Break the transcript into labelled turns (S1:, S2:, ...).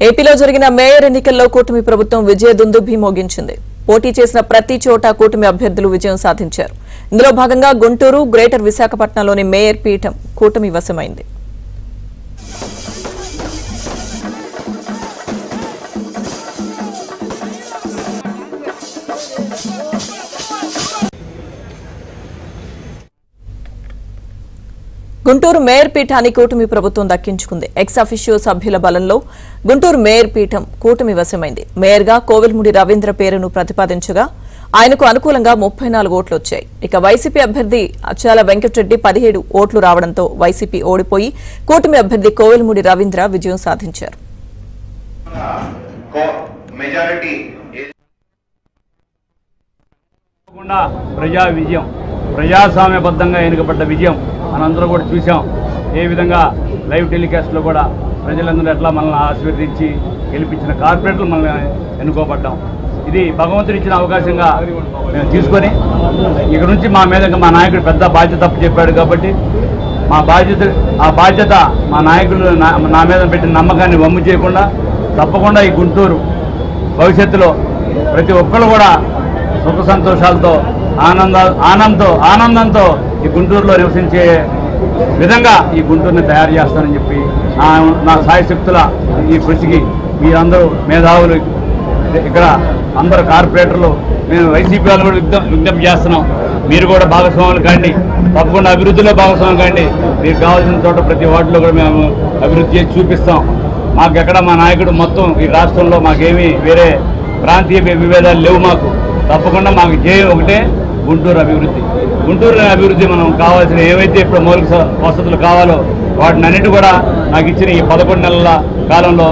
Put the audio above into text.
S1: ఏపీలో జరిగిన మేయర్ ఎన్నికల్లో కూటమి ప్రభుత్వం విజయదుందుభి మోగించింది. పోటీ చేసిన ప్రతి చోట కూటమి అభ్యర్థులు విజయం సాధించారు. ఇందులో భాగంగా గుంటూరు, గ్రేటర్ విశాఖపట్నంలోని మేయర్ పీఠం కూటమి వశమైంది. గుంటూరు మేయర్ పీఠాన్ని కూటమి ప్రభుత్వం దక్కించుకుంది. ఎక్స్ అఫిషియో సభ్యుల బలంలో గుంటూరు మేయర్ పీఠం కూటమి వశమైంది. మేయర్గా కోవెలముడి రవీంద్ర పేరును ప్రతిపాదించగా ఆయనకు అనుకూలంగా 34 ఓట్లు వచ్చాయి. ఇక వైసీపీ అభ్యర్థి అచ్చాల వెంకటరెడ్డి 17 ఓట్లు రావడంతో వైసీపీ ఓడిపోయి కూటమి అభ్యర్థి కోవెలముడి రవీంద్ర విజయం సాధించారు.
S2: ప్రజా విజయం, ప్రజాస్వామ్యబద్ధంగా ఎన్నికబడ్డ విజయం మనందరూ కూడా చూసాం. ఏ విధంగా లైవ్ టెలికాస్ట్లో కూడా ప్రజలందరూ ఎట్లా మనల్ని ఆశీర్వదించి గెలిపించిన కార్పొరేటర్లు మనల్ని ఎన్నుకోబడ్డాం. ఇది భగవంతుడు ఇచ్చిన అవకాశంగా మేము తీసుకొని ఇక నుంచి మా మీద మా నాయకుడు పెద్ద బాధ్యత చెప్పాడు కాబట్టి ఆ బాధ్యత మా నాయకులు నా మీద పెట్టిన నమ్మకాన్ని వమ్ము చేయకుండా తప్పకుండా ఈ గుంటూరు భవిష్యత్తులో ప్రతి ఒక్కరు కూడా సుఖ సంతోషాలతో ఆనందంతో ఈ గుంటూరులో నివసించే విధంగా ఈ గుంటూరుని తయారు చేస్తానని చెప్పి నా సాయశక్తుల ఈ కృషికి మీరందరూ మేధావులు, ఇక్కడ అందరూ కార్పొరేటర్లు, మేము వైసీపీ వాళ్ళు కూడా విజ్ఞప్తి చేస్తున్నాం. మీరు కూడా భాగస్వాములు కాండి, తప్పకుండా అభివృద్ధిలో భాగస్వాములు కాండి. మీకు కావాల్సిన చోట ప్రతి వార్డులో కూడా మేము అభివృద్ధి చేసి చూపిస్తాం. మాకెక్కడ మా నాయకుడు మొత్తం ఈ రాష్ట్రంలో మాకేమీ వేరే ప్రాంతీయ విభేదాలు లేవు. మాకు తప్పకుండా మాకు ధ్యేయం ఒకటే, గుంటూరు అభివృద్ధి. గుంటూరు అభివృద్ధి మనం కావాల్సిన ఏవైతే ఇప్పుడు మౌలిక వసతులు కావాలో వాటిని అన్నిటి కూడా నాకు ఇచ్చిన ఈ 11 నెలల కాలంలో